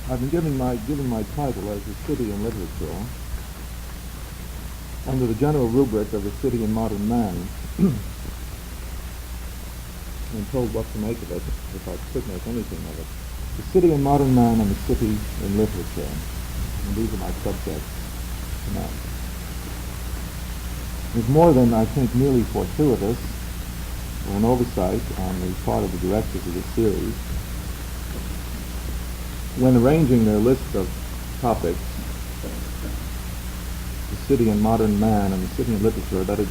I've been giving my title as the city in literature under the general rubric of the city in modern man. I'm told what to make of it, if I could make anything of it. The city in modern man and the city in literature. And these are my subjects tonight. There's more than, I think, merely fortuitous or an oversight on the part of the directors of this series when arranging their list of topics, the city in modern man and the city in literature, that it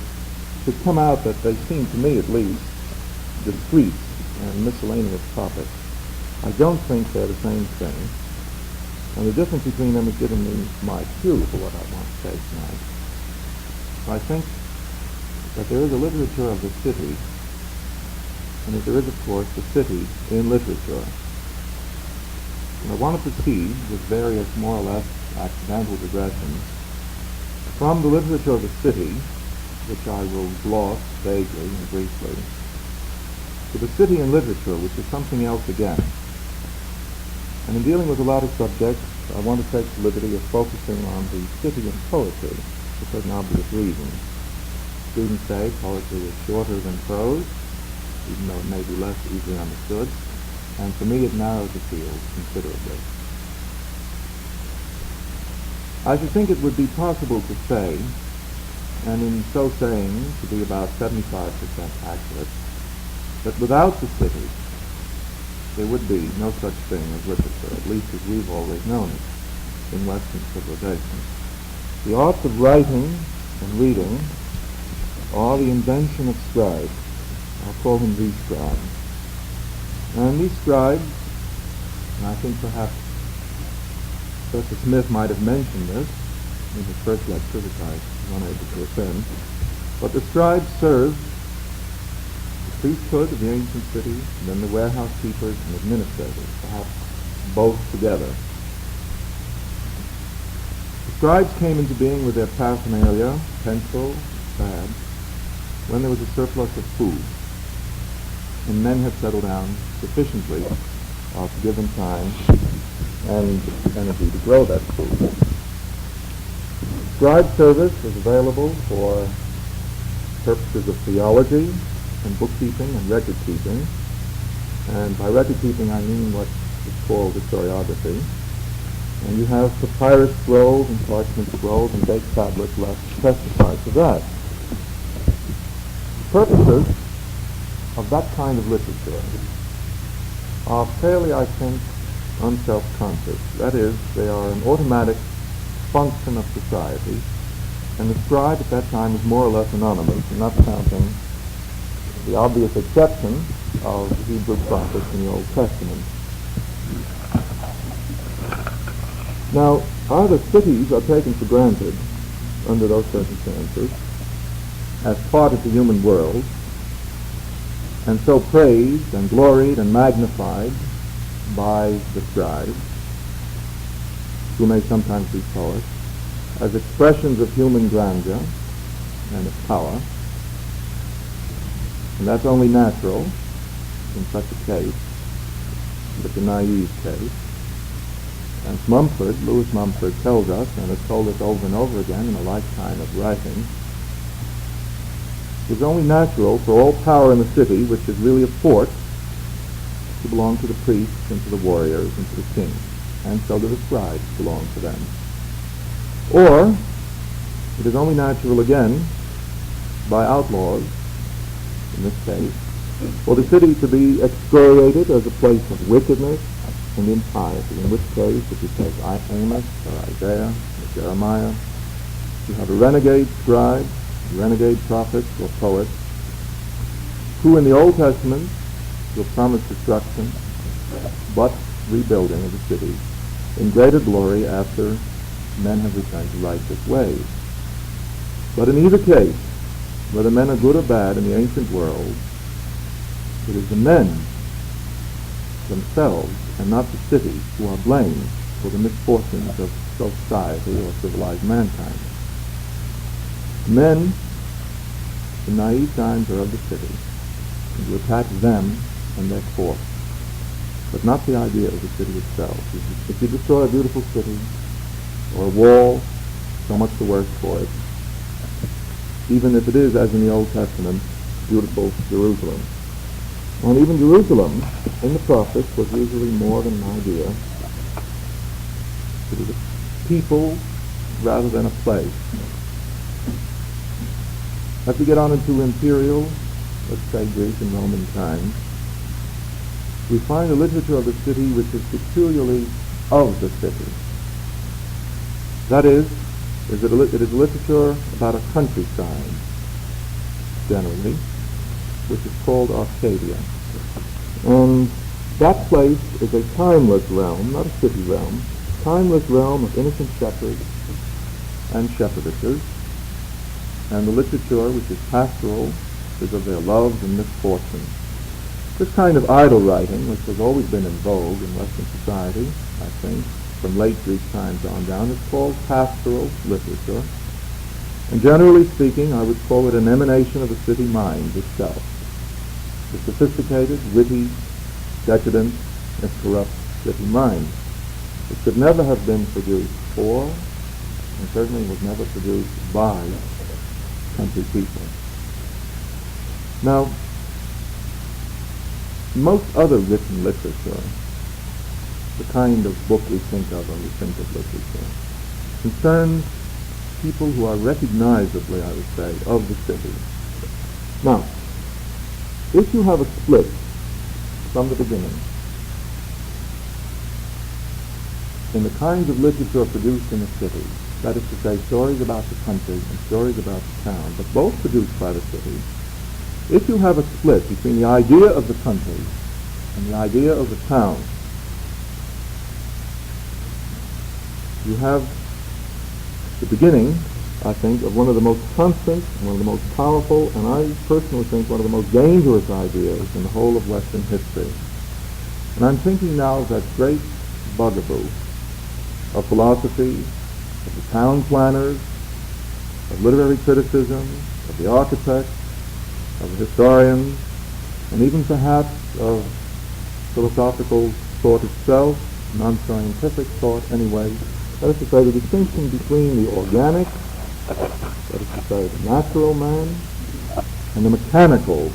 should come out that they seem, to me at least, discrete and miscellaneous topics. I don't think they're the same thing, and the difference between them has given me my cue for what I want to say tonight. I think that there is a literature of the city, and that there is, of course, the city in literature. And I want to proceed with various more or less accidental digressions from the literature of the city, which I will gloss vaguely and briefly, to the city in literature, which is something else again. And in dealing with a lot of subjects, I want to take the liberty of focusing on the city in poetry for certain obvious reasons. Students say poetry is shorter than prose, even though it may be less easily understood, and for me it narrows the field considerably. I should think it would be possible to say, and in so saying to be about 75% accurate, that without the city there would be no such thing as literature, at least as we've always known it in Western civilization. The arts of writing and reading are the invention of scribes. I'll call them these scribes. And these scribes, and I think perhaps Professor Smith might have mentioned this in his first lecture, which I was unable to attend, but the scribes served the priesthood of the ancient city, and then the warehouse keepers and administrators, perhaps both together. The scribes came into being with their paraphernalia, pencil, pad, when there was a surplus of food, and men had settled down sufficiently of given time and energy to grow that food. Scribe service was available for purposes of theology and bookkeeping and record keeping, and by record keeping I mean what is called historiography. And you have papyrus scrolls and parchment scrolls and baked tablets left to testify to that. The purposes of that kind of literature are fairly, I think, unself-conscious. That is, they are an automatic function of society, and the scribe at that time is more or less anonymous, and not counting the obvious exception of the Hebrew prophets in the Old Testament. Now, either cities are taken for granted under those circumstances as part of the human world, and so praised and gloried and magnified by the scribes, who may sometimes be poets, as expressions of human grandeur and of power. And that's only natural in such a case, but a naive case. And Louis Mumford tells us, and has told us over and over again in a lifetime of writing, it is only natural for all power in the city, which is really a fort, to belong to the priests and to the warriors and to the king, and so do the scribes belong to them. Or it is only natural again by outlaws, in this case, for the city to be excoriated as a place of wickedness and impiety, in which case, if you take Amos or Isaiah or Jeremiah, you have a renegade scribe, renegade prophets or poets, who in the Old Testament will promise destruction, but rebuilding of the city in greater glory after men have returned to righteous ways. But in either case, whether men are good or bad in the ancient world, it is the men themselves and not the city who are blamed for the misfortunes of society or civilized mankind. Men in naive times are of the city, and you attack them and their force. but not the idea of the city itself. If you destroy a beautiful city or a wall, so much the worse for it, even if it is, as in the Old Testament, beautiful Jerusalem. And even Jerusalem, in the prophets, was usually more than an idea. It was a people rather than a place. As we get on into imperial, let's say Greek and Roman times, we find a literature of the city which is peculiarly of the city. That is, it is literature about a countryside, generally, which is called Arcadia. And that place is a timeless realm, not a city realm, timeless realm of innocent shepherds and shepherdesses, and the literature, which is pastoral, is of their loves and misfortunes. This kind of idle writing, which has always been in vogue in Western society, I think, from late Greek times on down, is called pastoral literature. And generally speaking, I would call it an emanation of the city mind itself. The sophisticated, witty, decadent, and corrupt city mind. It could never have been produced for, and certainly was never produced by, country people. Now, most other written literature, the kind of book we think of when we think of literature, concerns people who are recognizably, I would say, of the city. Now, if you have a split from the beginning in the kinds of literature produced in the city, that is to say, stories about the country and stories about the town, but both produced by the city, if you have a split between the idea of the country and the idea of the town, you have the beginning, I think, of one of the most constant, one of the most powerful, and I personally think one of the most dangerous ideas in the whole of Western history. And I'm thinking now of that great bugaboo of philosophy, of the town planners, of literary criticism, of the architects, of the historians, and even perhaps of philosophical thought itself, non-scientific thought anyway. That is to say, the distinction between the organic, that is to say, the natural man, and the mechanical,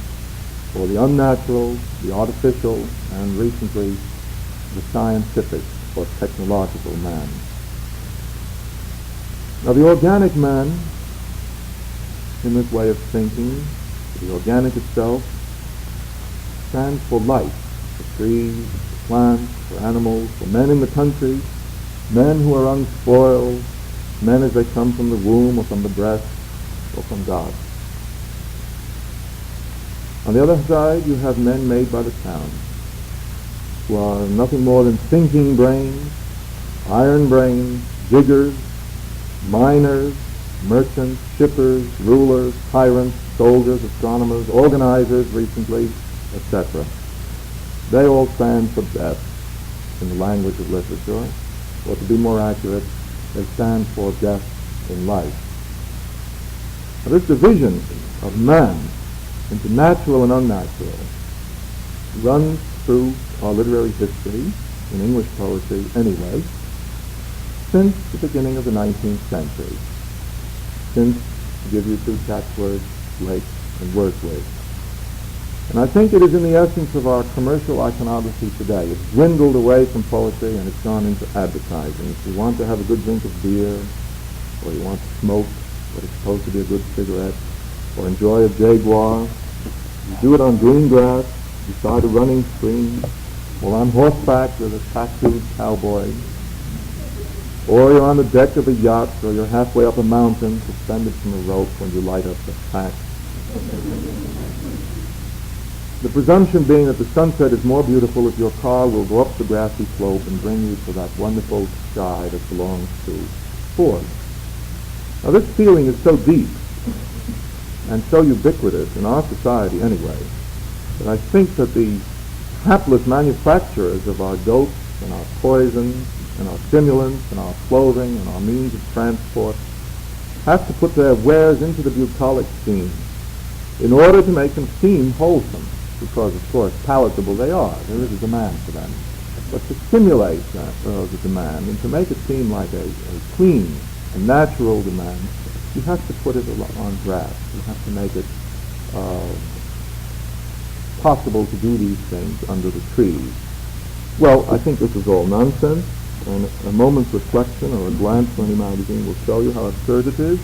or the unnatural, the artificial, and recently the scientific or technological man. Now the organic man, in this way of thinking, the organic itself, stands for life, for trees, for plants, for animals, for men in the country, men who are unspoiled, men as they come from the womb or from the breast or from God. On the other side, you have men made by the town, who are nothing more than thinking brains, iron brains, diggers, miners, merchants, shippers, rulers, tyrants, soldiers, astronomers, organizers recently, etc. They all stand for death in the language of literature, or to be more accurate, they stand for death in life. Now, this division of man into natural and unnatural runs through our literary history, in English poetry anyway, since the beginning of the 19th century, since, to give you two catchwords, Blake and Wordsworth. And I think it is in the essence of our commercial iconography today. It's dwindled away from poetry and it's gone into advertising. If you want to have a good drink of beer, or you want to smoke what is supposed to be a good cigarette, or enjoy a Jaguar, you do it on green grass, beside a running stream, or on horseback with a tattooed cowboy, or you're on the deck of a yacht, or you're halfway up a mountain suspended from a rope when you light up the pack. The presumption being that the sunset is more beautiful if your car will go up the grassy slope and bring you to that wonderful sky that belongs to Ford. Now this feeling is so deep and so ubiquitous in our society anyway, that I think that the hapless manufacturers of our dopes and our poisons and our stimulants and our clothing and our means of transport have to put their wares into the bucolic scene in order to make them seem wholesome, because, of course, palatable they are. There is a demand for them. But to stimulate the demand and to make it seem like a clean and natural demand, you have to put it on grass. You have to make it possible to do these things under the trees. Well, I think this is all nonsense, and a moment's reflection or a glance through any magazine will show you how absurd it is.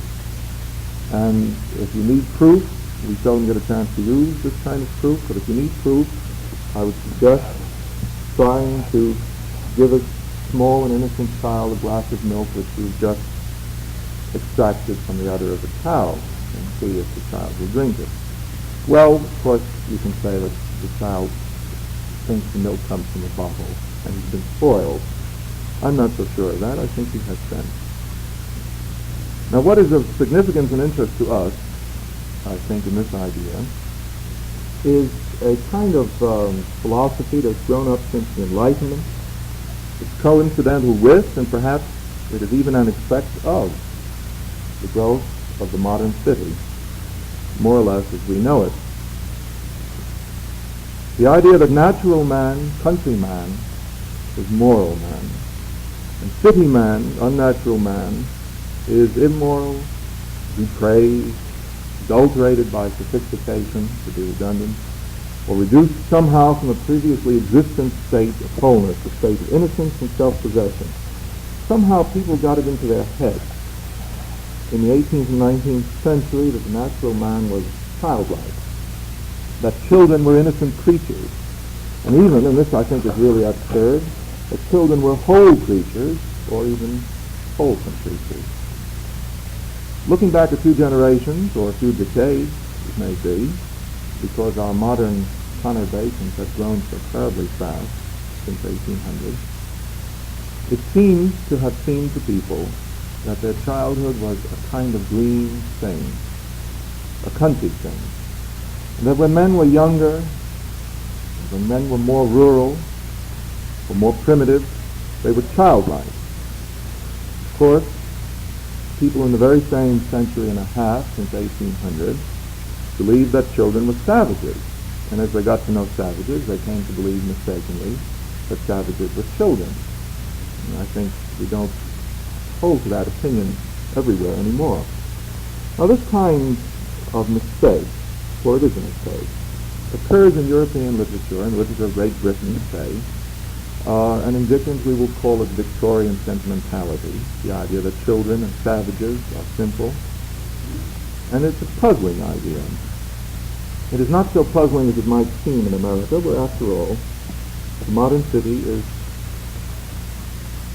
And if you need proof, we seldom get a chance to use this kind of proof, but if you need proof, I would suggest trying to give a small and innocent child a glass of milk which you've just extracted from the udder of a cow and see if the child will drink it. Well, of course, you can say that the child thinks the milk comes from a bottle and he's been spoiled. I'm not so sure of that. I think he has sense. Now, what is of significance and interest to us, I think, in this idea, is a kind of philosophy that's grown up since the Enlightenment. It's coincidental with, and perhaps it is even an effect of, the growth of the modern city, more or less as we know it. The idea that natural man, country man, is moral man, and city man, unnatural man, is immoral, depraved, adulterated by sophistication, to be redundant, or reduced somehow from a previously existent state of wholeness, a state of innocence and self-possession. Somehow people got it into their head in the 18th and 19th century that the natural man was childlike, that children were innocent creatures, and even, and this I think is really absurd, that children were whole creatures, or even wholesome creatures. Looking back a few generations, or a few decades, it may be, because our modern conurbations have grown so terribly fast since 1800, it seems to have seemed to people that their childhood was a kind of green thing, a country thing. And that when men were younger, when men were more rural, or more primitive, they were childlike. Of course, people in the very same century and a half, since 1800, believed that children were savages. And as they got to know savages, they came to believe mistakenly that savages were children. And I think we don't hold to that opinion everywhere anymore. Now this kind of mistake, for it is a mistake, occurs in European literature, in the literature of Great Britain, say, and in Dickens we will call it Victorian sentimentality, the idea that children and savages are simple. And it's a puzzling idea. It is not so puzzling as it might seem in America, where after all, the modern city is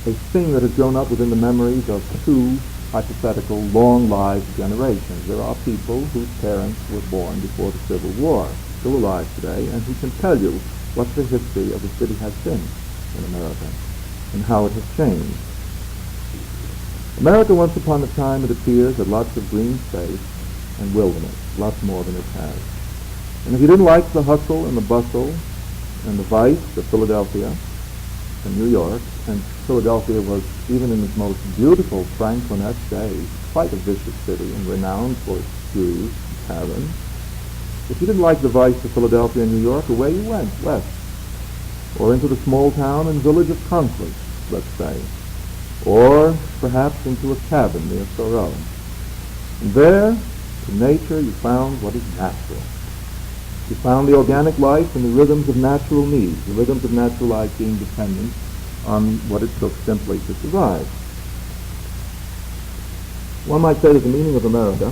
a thing that has grown up within the memories of two hypothetical, long-lived generations. There are people whose parents were born before the Civil War, still alive today, and who can tell you what the history of the city has been in America and how it has changed. America, once upon a time, it appears, had lots of green space and wilderness, lots more than it has. And if you didn't like the hustle and the bustle and the vice of Philadelphia and New York, and Philadelphia was, even in its most beautiful Franklin-esque days, quite a vicious city and renowned for its stews and taverns. If you didn't like the vice of Philadelphia and New York, away you went, west, or into the small town and village of Concord, let's say, or perhaps into a cabin near Thoreau. And there, in nature, you found what is natural. You found the organic life and the rhythms of natural needs, the rhythms of natural life being dependent on what it took simply to survive. One might say that the meaning of America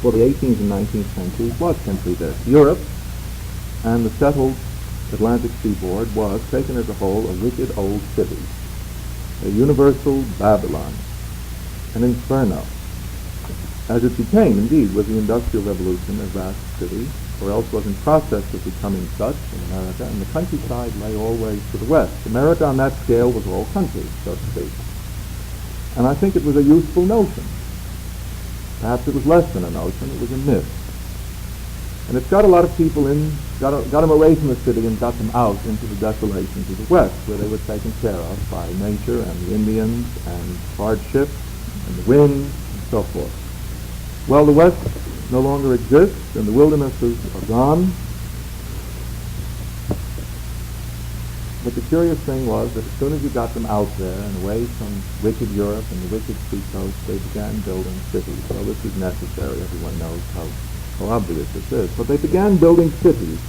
for the 18th and 19th centuries was simply this. Europe and the settled Atlantic seaboard was, taken as a whole, a wicked old city, a universal Babylon, an inferno, as it became, indeed, with the Industrial Revolution, a vast city, or else was in process of becoming such in America, and the countryside lay always to the west. America on that scale was all country, so to speak. And I think it was a useful notion. Perhaps it was less than a notion, it was a myth. And it's got a lot of people in, got them away from the city and got them out into the desolations of the west, where they were taken care of by nature and the Indians and hardship and the wind and so forth. Well, the west no longer exists, and the wildernesses are gone. But the curious thing was that as soon as you got them out there and away from wicked Europe and the wicked seacoast, they began building cities. Well, this is necessary. Everyone knows how obvious this is. But they began building cities.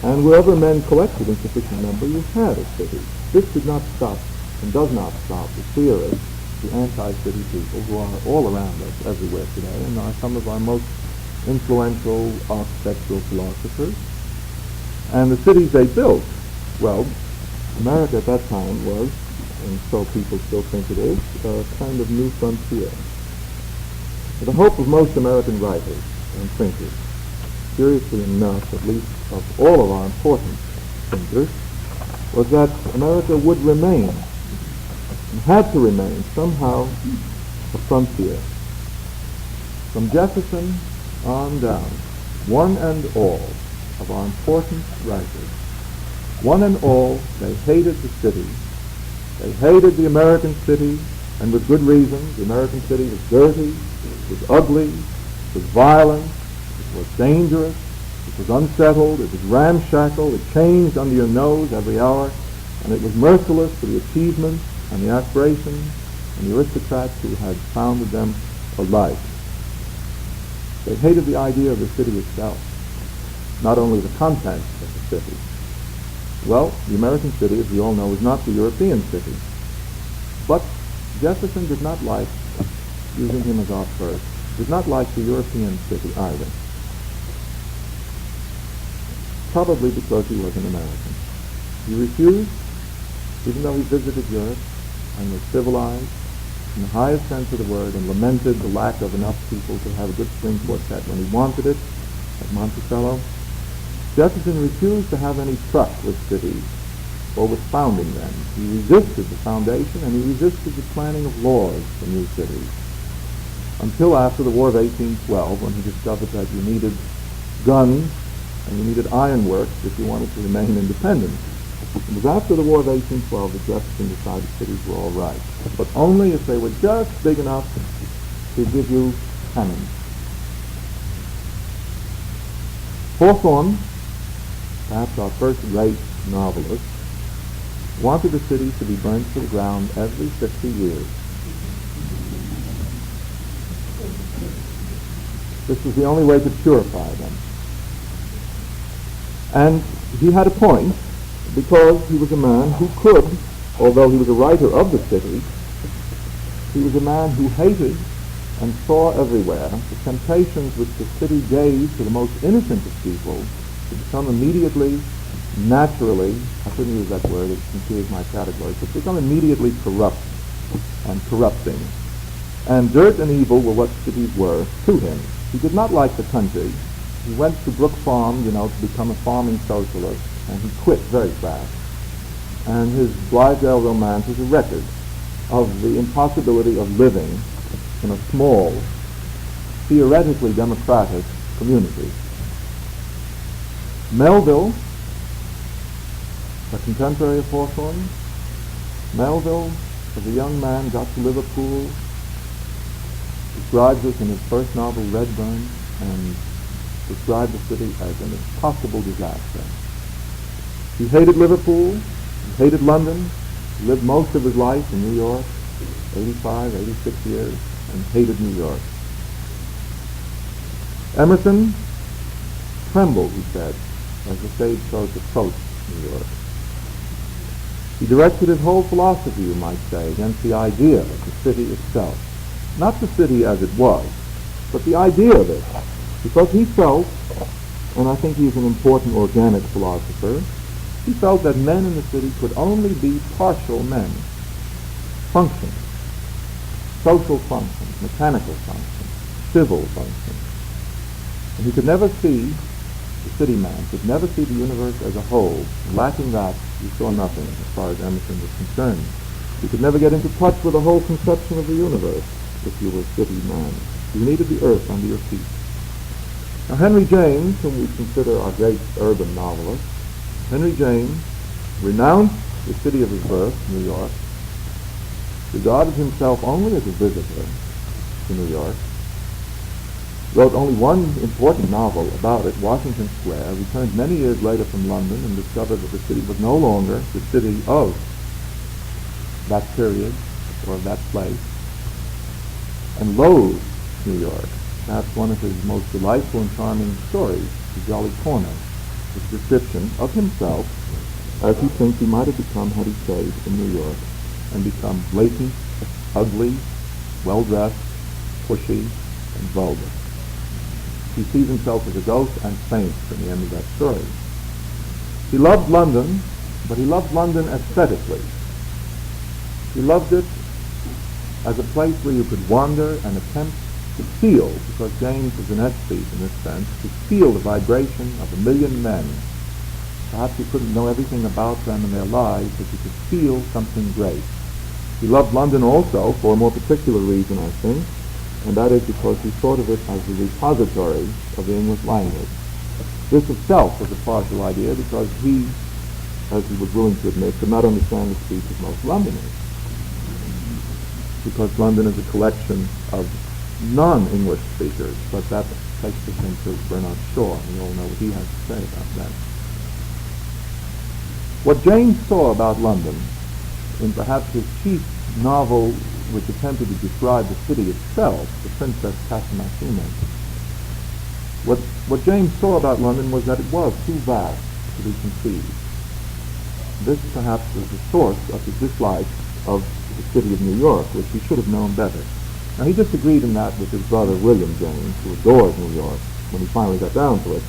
And wherever men collected in sufficient number, you had a city. This did not stop and does not stop the theorists, the anti-city people who are all around us everywhere today and are some of our most influential architectural philosophers. And the cities they built, well, America at that time was, and so people still think it is, a kind of new frontier. The hope of most American writers and thinkers, curiously enough, at least of all of our important thinkers, was that America would remain, and had to remain, somehow a frontier. From Jefferson on down, one and all of our important writers, one and all, they hated the city. They hated the American city, and with good reason. The American city was dirty, it was ugly, it was violent, it was dangerous, it was unsettled, it was ramshackle, it changed under your nose every hour, and it was merciless to the achievements and the aspirations and the aristocrats who had founded them alike. They hated the idea of the city itself, not only the contents of the city. Well, the American city, as we all know, is not the European city. But Jefferson did not like, using him as our first, did not like the European city either. Probably because he was an American. He refused, even though he visited Europe and was civilized in the highest sense of the word and lamented the lack of enough people to have a good string quartet when he wanted it at Monticello. Jefferson refused to have any truck with cities or with founding them. He resisted the foundation and he resisted the planning of laws for new cities until after the War of 1812, when he discovered that you needed guns and you needed ironworks if you wanted to remain independent. It was after the War of 1812 that Jefferson decided cities were all right, but only if they were just big enough to give you cannons. Hawthorne, perhaps our first great novelist, wanted the cities to be burnt to the ground every 50 years. This was the only way to purify them. And he had a point, because he was a man who could, although he was a writer of the city, he was a man who hated and saw everywhere the temptations which the city gave to the most innocent of people to become immediately, naturally, I shouldn't use that word, it confused my categories, but become immediately corrupt and corrupting. And dirt and evil were what cities were to him. He did not like the country. He went to Brook Farm, to become a farming socialist, and he quit very fast. And his Blithedale Romance is a record of the impossibility of living in a small, theoretically democratic community. Melville, a contemporary of Hawthorne, Melville, as a young man, got to Liverpool, describes it in his first novel, Redburn, and described the city as an impossible disaster. He hated Liverpool, he hated London, he lived most of his life in New York, 85, 86 years, and hated New York. Emerson trembled, he said, as the stagecoach approached New York. He directed his whole philosophy, you might say, against the idea of the city itself. Not the city as it was, but the idea of it. Because he felt, and I think he's an important organic philosopher, he felt that men in the city could only be partial men, functions, social functions, mechanical functions, civil functions. And he could never see, the city man could never see the universe as a whole. Lacking that, he saw nothing as far as Emerson was concerned. He could never get into touch with the whole conception of the universe if you were a city man. You needed the earth under your feet. Now Henry James, whom we consider our great urban novelist, Henry James renounced the city of his birth, New York, regarded himself only as a visitor to New York, Wrote only one important novel about it, Washington Square, returned many years later from London and discovered that the city was no longer the city of that period or of that place, and loathed New York. Perhaps one of his most delightful and charming stories, The Jolly Corner, his description of himself as he thinks he might have become had he stayed in New York and become blatant, ugly, well-dressed, pushy, and vulgar. He sees himself as a ghost and faints in the end of that story. He loved London, but he loved London aesthetically. He loved it as a place where you could wander and attempt to feel, because James is an aesthete in this sense, to feel the vibration of a million men. Perhaps you couldn't know everything about them and their lives, but you could feel something great. He loved London also for a more particular reason, I think, and that is because he thought of it as the repository of the English language. This itself was a partial idea because he, as he was willing to admit, could not understand the speech of most Londoners, because London is a collection of non-English speakers, but that takes us into Bernard Shaw, and we all know what he has to say about that. What James saw about London, in perhaps his chief novel which attempted to describe the city itself, The Princess Casamashina, what James saw about London was that it was too vast to be conceived. This perhaps was the source of his dislike of the city of New York, which he should have known better. Now he disagreed in that with his brother William James, who adored New York when he finally got down to it.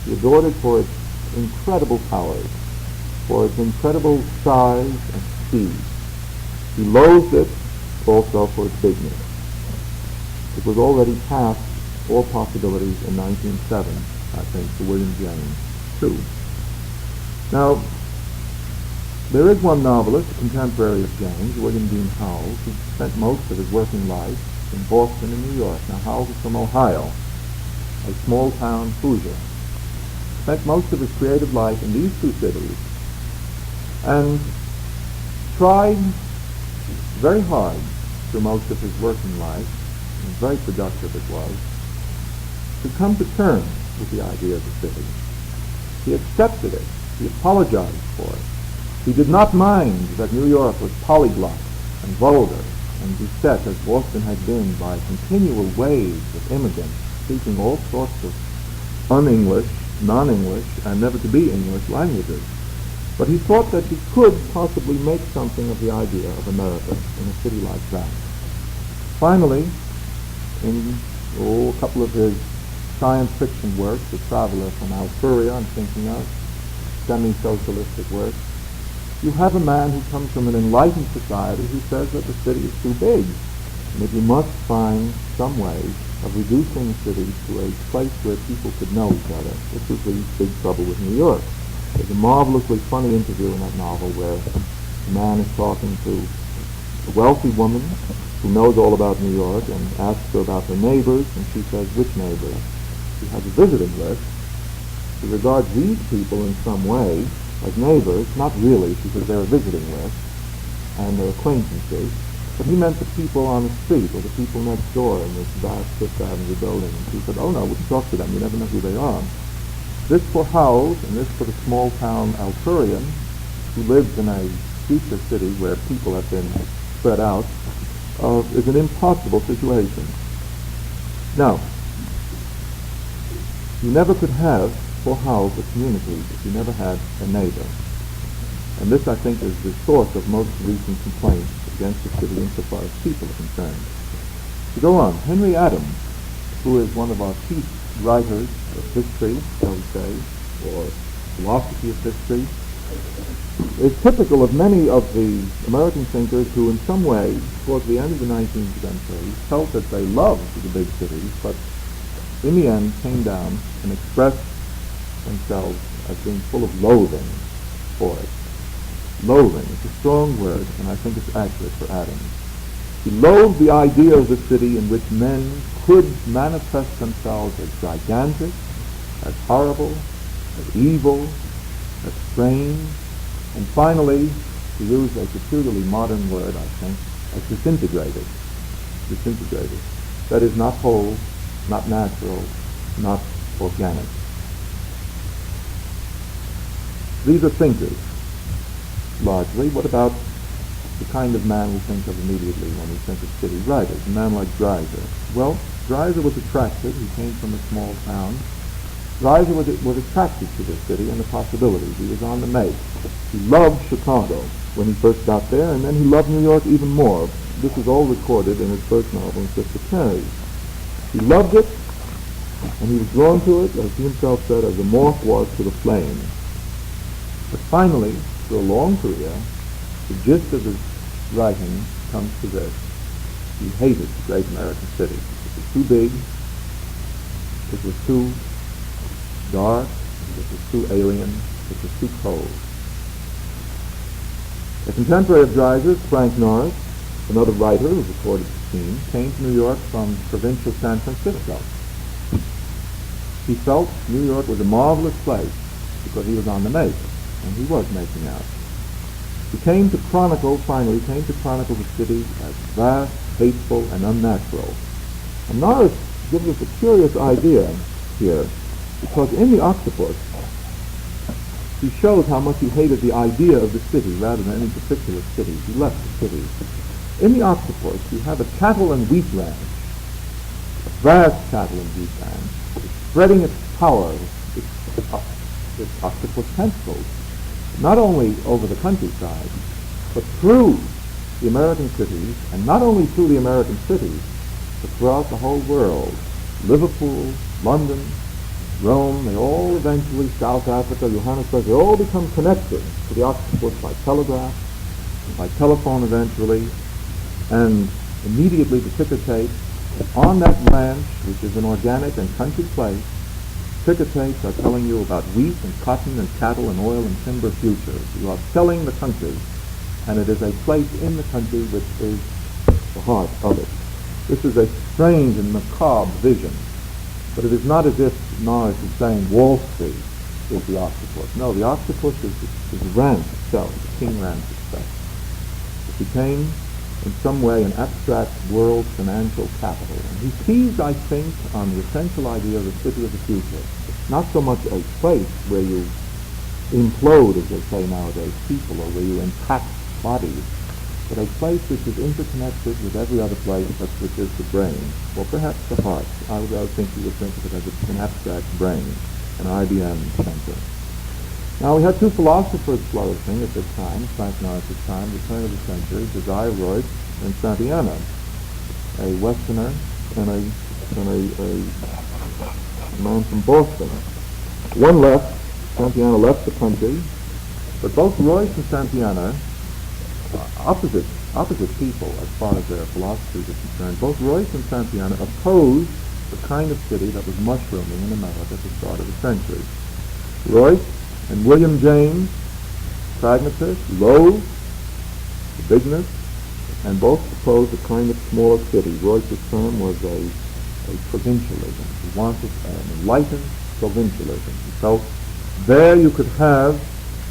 He adored it for its incredible powers, for its incredible size and speed. He loathed it also for its bigness. It was already past all possibilities in 1907, I think, to William James, too. Now, there is one novelist, a contemporary of James, William Dean Howells, who spent most of his working life in Boston and New York. Now, Howells is from Ohio, a small-town Hoosier. Spent most of his creative life in these two cities and tried very hard through most of his working life, and very productive it was, to come to terms with the idea of the city. He accepted it. He apologized for it. He did not mind that New York was polyglot and vulgar and beset, as Boston had been, by continual waves of immigrants speaking all sorts of un-English, non-English, and never-to-be English languages. But he thought that he could possibly make something of the idea of America in a city like that. Finally, in a couple of his science fiction works, The Traveler from Alfuria, I'm thinking of, semi-socialistic works, you have a man who comes from an enlightened society who says that the city is too big, and that you must find some way of reducing the city to a place where people could know each other. This was the big trouble with New York. There's a marvelously funny interview in that novel where a man is talking to a wealthy woman who knows all about New York and asks her about her neighbors, and she says, which neighbors? She has a visiting list. She regards these people in some way as neighbors, not really, because they're a visiting list, and they're acquaintances, but he meant the people on the street or the people next door in this vast Fifth Avenue building. And she said, oh no, we can talk to them, you never know who they are. This for Howells, and this for the small-town Alfurian, who lives in a future city where people have been spread out, is an impossible situation. Now, you never could have, for Howells, a community if you never had a neighbor. And this, I think, is the source of most recent complaints against the city insofar as people are concerned. To go on, Henry Adams, who is one of our chief writers of history, shall we say, or philosophy of history, is typical of many of the American thinkers who in some way, towards the end of the 19th century, felt that they loved the big cities, but in the end came down and expressed themselves as being full of loathing for it. Loathing is a strong word, and I think it's accurate for Adams. He loathed the idea of the city in which men could manifest themselves as gigantic, as horrible, as evil, as strange, and finally, to use a peculiarly modern word, I think, as disintegrated. Disintegrated. That is, not whole, not natural, not organic. These are thinkers, largely. What about the kind of man we think of immediately when we think of city writers? A man like Dreiser. Well, Dreiser was attracted. He came from a small town. Dreiser was attracted to the city and the possibilities. He was on the make. He loved Chicago when he first got there, and then he loved New York even more. This is all recorded in his first novel, Sister Carrie. He loved it, and he was drawn to it, as he himself said, as the moth was to the flame. But finally, through a long career, the gist of his writing comes to this. He hated the great American city. It was too big, it was too dark, it was too alien, it was too cold. A contemporary of Dreiser's, Frank Norris, another writer who recorded the scene, came to New York from provincial San Francisco. He felt New York was a marvelous place because he was on the make, and he was making out. He came to chronicle the city as vast, hateful, and unnatural. And Norris gives us a curious idea here, because in The Octopus, he shows how much he hated the idea of the city rather than any particular city. He left the city. In The Octopus, you have a cattle and wheat ranch, a vast cattle and wheat ranch, spreading its power, its octopus tentacles, not only over the countryside, but through the American cities, and not only through the American cities, but throughout the whole world. Liverpool, London, Rome, they all eventually, South Africa, Johannesburg, they all become connected to the octopus by telegraph, by telephone eventually, and immediately the ticker tape on that ranch, which is an organic and country place. Ticker tapes are telling you about wheat and cotton and cattle and oil and timber futures. You are selling the country, and it is a place in the country which is the heart of it. This is a strange and macabre vision, but it is not as if Norris is saying Wall Street is the octopus. No, the octopus is the ranch itself, the King Ranch itself. It became, in some way, an abstract world financial capital. And he seized, I think, on the essential idea of the city of the future. Not so much a place where you implode, as they say nowadays, people, or where you impact bodies, but a place which is interconnected with every other place, such which is the brain, or perhaps the heart. I would think you would think of it as an abstract brain, an IBM center. Now, we had two philosophers flourishing at this time, Frank Norris's time, the turn of the century, Josiah Royce and Santayana, a Westerner and a man from Boston. One left, Santayana left the country, but both Royce and Santayana, opposite people as far as their philosophies are concerned, both Royce and Santayana opposed the kind of city that was mushrooming in America at the start of the century. Royce and William James, pragmatists, loathed the bigness, and both proposed a kind of smaller city. Royce's term was a provincialism. He wanted an enlightened provincialism. He felt there you could have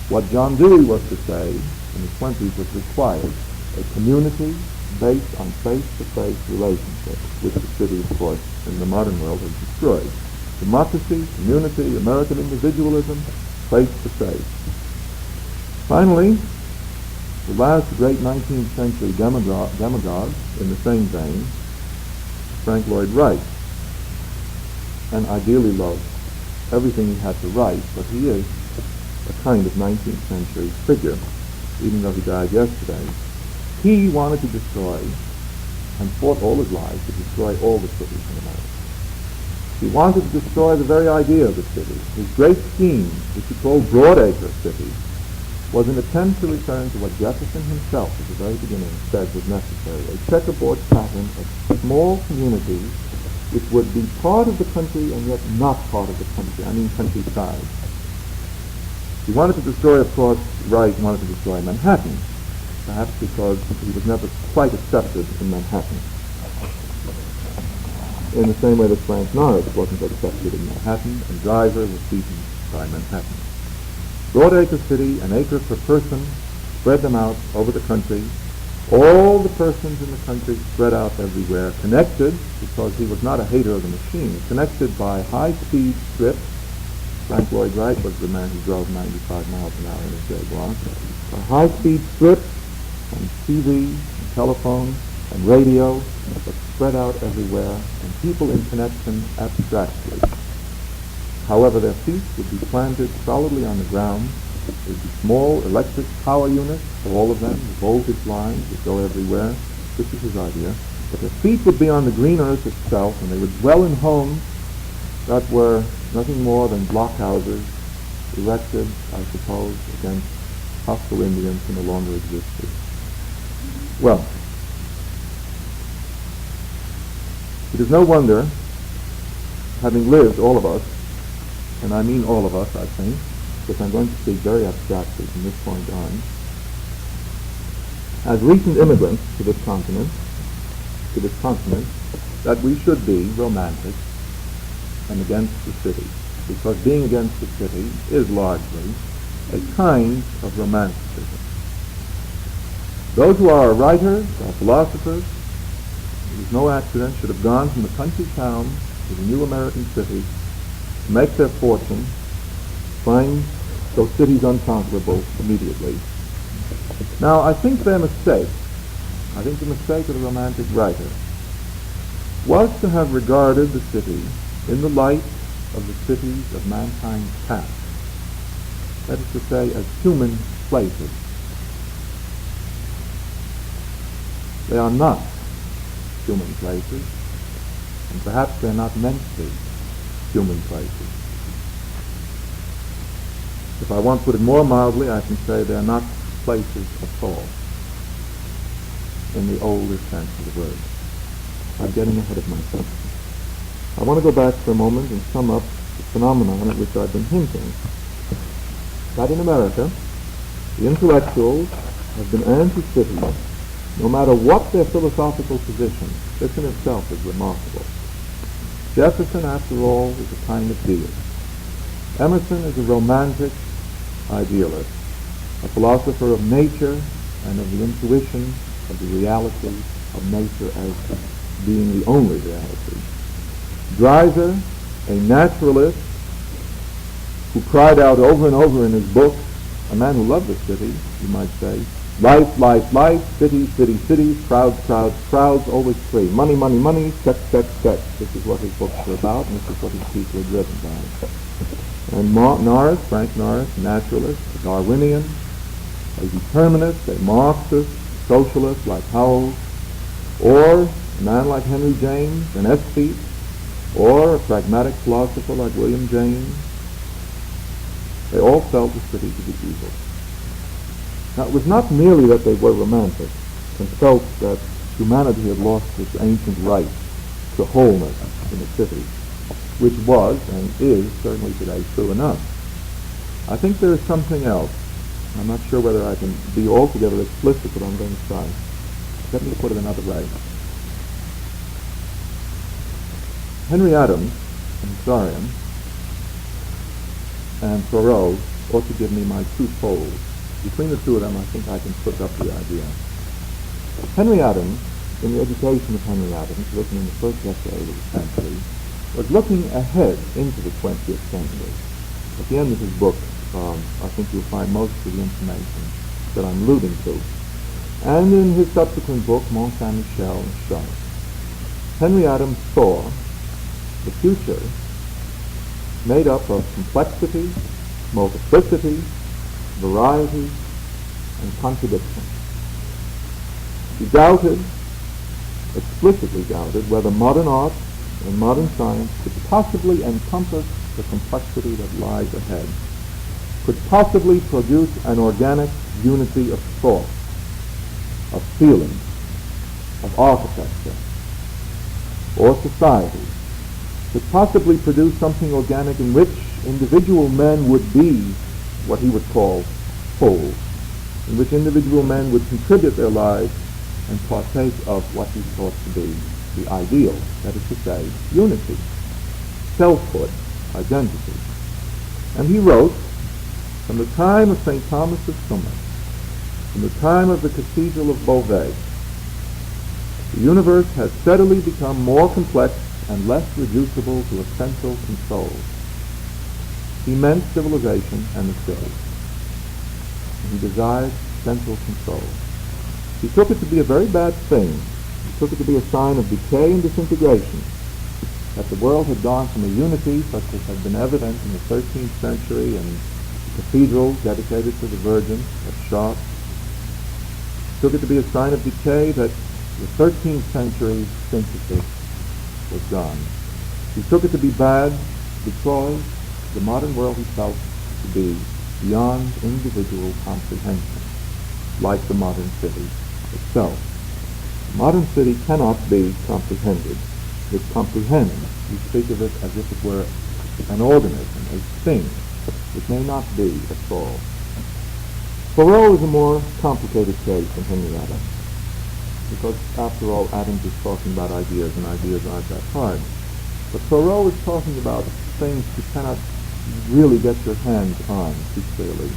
what John Dewey was to say in the 20s was required, a community based on face-to-face relationships, which the city, of course, in the modern world has destroyed. Democracy, community, American individualism, face-to-face. Finally, the last great 19th century demagogue in the same vein, Frank Lloyd Wright, and ideally loved everything he had to write, but he is a kind of 19th century figure, even though he died yesterday. He wanted to destroy, and fought all his life to destroy all the cities in America. He wanted to destroy the very idea of the city. His great scheme, which he called Broadacre City, was an attempt to return to what Jefferson himself at the very beginning said was necessary, a checkerboard pattern of small communities which would be part of the country and yet not part of the country, I mean countryside. He wanted to destroy, of course, Wright wanted to destroy Manhattan, perhaps because he was never quite accepted in Manhattan, in the same way that Frank Norris wasn't accepted in Manhattan, and Dreiser was beaten by Manhattan. Broadacre City, an acre per person, spread them out over the country, All the persons in the country spread out everywhere, connected, because he was not a hater of the machine, connected by high-speed strips. Frank Lloyd Wright was the man who drove 95 miles an hour in his Jaguar. By high-speed strips and TV and telephone and radio, but spread out everywhere, and people in connection abstractly. However, their feet would be planted solidly on the ground. There would be small electric power units for all of them. The voltage lines would go everywhere. This is his idea. But their feet would be on the green earth itself, and they would dwell in homes that were nothing more than blockhouses erected, I suppose, against hostile Indians who no longer existed. Well, it is no wonder, having lived, all of us, and I mean all of us, I think, because I'm going to speak very abstractly from this point on, as recent immigrants to this continent, that we should be romantic and against the city, because being against the city is largely a kind of romanticism. Those who are writers or philosophers, it is no accident, should have gone from the country town to the new American city to make their fortune, find those cities unconquerable immediately. Now, I think the mistake of the Romantic writer was to have regarded the city in the light of the cities of mankind's past. That is to say, as human places. They are not human places, and perhaps they're not meant to be human places. If I want to put it more mildly, I can say they're not places at all, in the older sense of the word. I'm getting ahead of myself. I want to go back for a moment and sum up the phenomenon at which I've been hinting. That in America, the intellectuals have been anti-cities, no matter what their philosophical position. This in itself is remarkable. Jefferson, after all, is a kind of deist. Emerson is a romantic idealist, a philosopher of nature and of the intuition of the reality of nature as being the only reality. Dreiser, a naturalist who cried out over and over in his books, a man who loved the city, you might say, life, life, life, city, city, cities, crowds, crowds, crowds, always free. Money, money, money, sex, sex, sex. This is what his books are about, and this is what his people are driven by. And Norris, Frank Norris, naturalist, a Darwinian, a determinist, a Marxist, socialist like Howells, or a man like Henry James, an aesthete, or a pragmatic philosopher like William James. They all felt the city to be evil. Now, it was not merely that they were romantic and felt that humanity had lost its ancient right to wholeness in the city, which was and is certainly today true enough. I think there is something else. I'm not sure whether I can be altogether explicit, but I'm going to try. Let me put it another way. Henry Adams, an historian, and Thoreau ought to give me my two poles. Between the two of them, I think I can put up the idea. Henry Adams, in the education of Henry Adams, written in the first decade of the century, was looking ahead into the 20th century. At the end of his book, I think you'll find most of the information that I'm alluding to. And in his subsequent book, Mont Saint-Michel and Chartres, Henry Adams saw the future made up of complexity, multiplicity, variety, and contradiction. He doubted, explicitly doubted, whether modern art and modern science could possibly encompass the complexity that lies ahead, could possibly produce an organic unity of thought, of feeling, of architecture, or society, could possibly produce something organic in which individual men would be what he would call whole, in which individual men would contribute their lives and partake of what he thought to be the ideal, that is to say, unity, selfhood, identity. And he wrote, from the time of St. Thomas of Summit From the time of the Cathedral of Beauvais, the universe has steadily become more complex and less reducible to essential controls. He meant civilization and the city. He desired central control. He took it to be a very bad thing. He took it to be a sign of decay and disintegration, that the world had gone from a unity such as had been evident in the 13th century and cathedrals dedicated to the Virgin at Chartres. He took it to be a sign of decay that the 13th century synthesis was gone. He took it to be bad because the modern world he felt to be beyond individual comprehension, like the modern city itself. The modern city cannot be comprehended. It comprehends. We speak of it as if it were an organism, a thing. It may not be at all. Thoreau is a more complicated case than Henry Adams, because after all, Adams is talking about ideas, and ideas aren't that hard. But Thoreau is talking about things you cannot really get your hands on too clearly.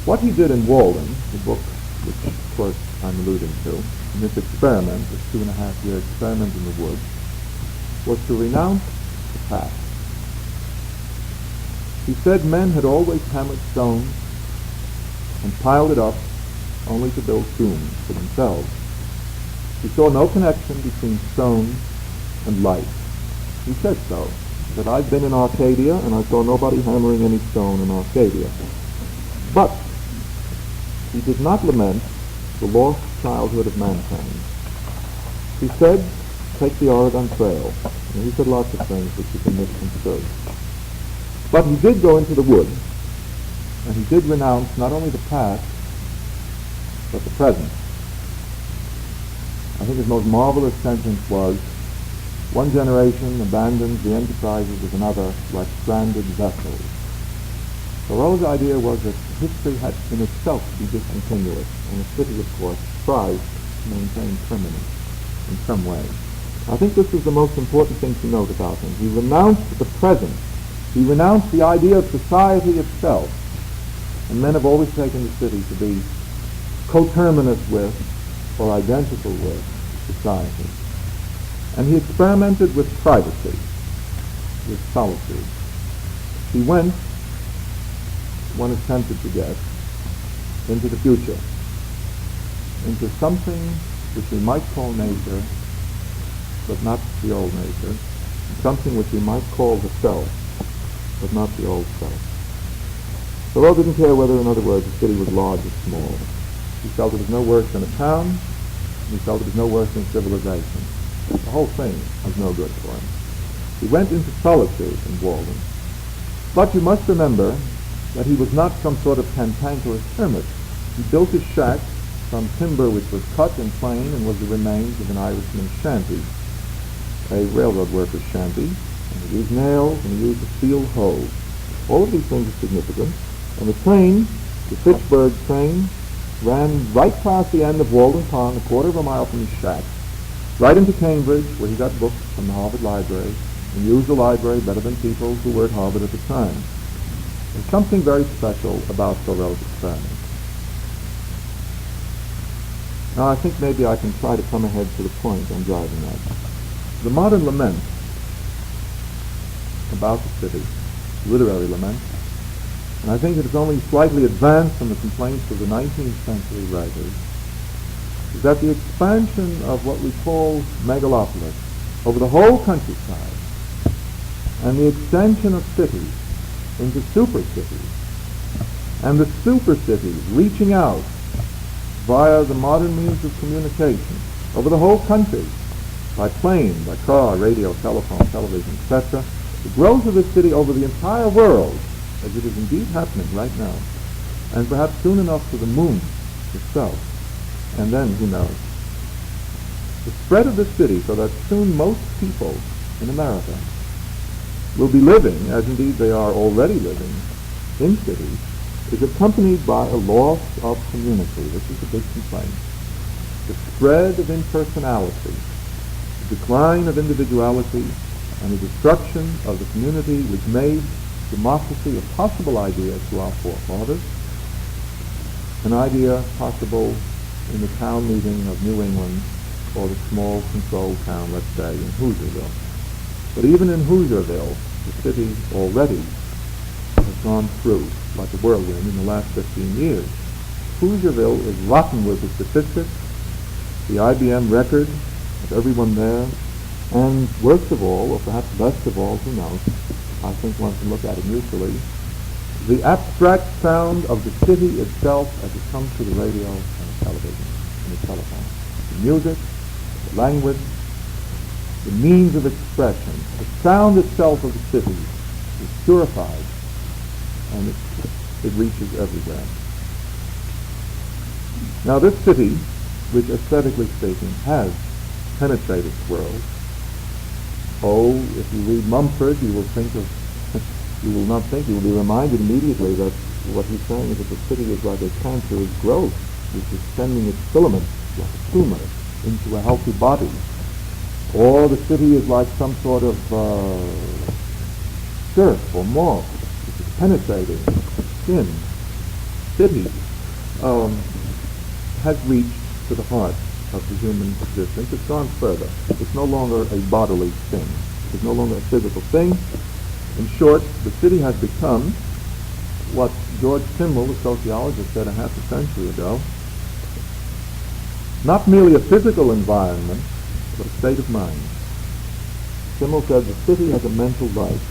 What he did in Walden, the book which of course I'm alluding to, in this experiment, this 2.5-year experiment in the woods, was to renounce the past. He said men had always hammered stone and piled it up only to build tombs for themselves. He saw no connection between stone and light. He said so. He said, I've been in Arcadia and I saw nobody hammering any stone in Arcadia. But he did not lament the lost childhood of mankind. He said, take the Oregon Trail. And he said lots of things which you can misconstrue. But he did go into the woods, and he did renounce not only the past, but the present. I think his most marvelous sentence was, one generation abandons the enterprises of another like stranded vessels. Thoreau's idea was that history had in itself to be discontinuous, and the city, of course, tries to maintain permanence in some way. I think this is the most important thing to note about him. He renounced the present. He renounced the idea of society itself. And men have always taken the city to be coterminous with or identical with society. And he experimented with privacy, with solitude. He went, one is tempted to guess, into the future, into something which we might call nature, but not the old nature, something which we might call the self, but not the old self. Thoreau didn't care whether, in other words, the city was large or small. He felt it was no worse than a town, and he felt it was no worse than civilization. The whole thing was no good for him. He went into solitude in Walden. But you must remember that he was not some sort of cantankerous hermit. He built his shack from timber which was cut and plain and was the remains of an Irishman's shanty, a railroad worker's shanty, and he used nails and he used a steel hoe. All of these things are significant. And the train, the Fitchburg train, ran right past the end of Walden Pond, a quarter of a mile from his shack, right into Cambridge, where he got books from the Harvard Library, and used the library better than people who were at Harvard at the time. There's something very special about Thoreau's experiment. Now I think maybe I can try to come ahead to the point I'm driving at. The modern lament about the city, literary lament, and I think it is only slightly advanced from the complaints of the 19th century writers, is that the expansion of what we call megalopolis over the whole countryside, and the extension of cities into super cities, and the super cities reaching out via the modern means of communication over the whole country, by plane, by car, radio, telephone, television, etc., the growth of the city over the entire world, as it is indeed happening right now, and perhaps soon enough to the moon itself, and then, who knows, the spread of the city so that soon most people in America will be living, as indeed they are already living, in cities, is accompanied by a loss of community. This is a big complaint. The spread of impersonality, the decline of individuality, and the destruction of the community which made democracy a possible idea to our forefathers, an idea possible in the town meeting of New England or the small controlled town, let's say, in Hoosierville. But even in Hoosierville, the city already has gone through, like a whirlwind, in the last 15 years. Hoosierville is rotten with the statistics, the IBM record of everyone there, and worst of all, or perhaps best of all, who knows, I think one can look at it neutrally, the abstract sound of the city itself as it comes to the radio and the television and the telephone. The music, the language, the means of expression, the sound itself of the city is purified, and it reaches everywhere. Now this city, which aesthetically speaking has penetrated the world, if you read Mumford, you will be reminded immediately that what he's saying is that the city is like a cancerous growth, which is sending its filaments like a tumor into a healthy body. Or the city is like some sort of surf or moth, which is penetrating skin. City has reached to the heart of the human existence. It's gone further. It's no longer a bodily thing. It's no longer a physical thing. In short, the city has become what George Simmel, the sociologist, said a half a century ago, not merely a physical environment, but a state of mind. Simmel said the city has a mental life.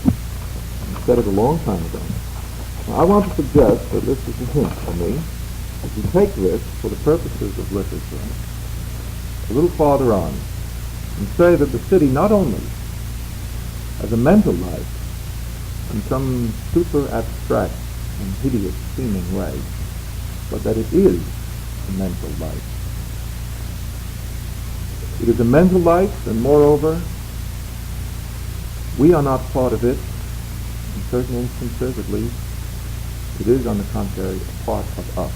He said it a long time ago. Now, I want to suggest that this is a hint for me. If you take this for the purposes of literature a little farther on and say that the city not only has a mental life in some super abstract and hideous seeming way, but that it is a mental life. It is a mental life, and moreover, we are not part of it. In certain instances, at least, it is, on the contrary, a part of us.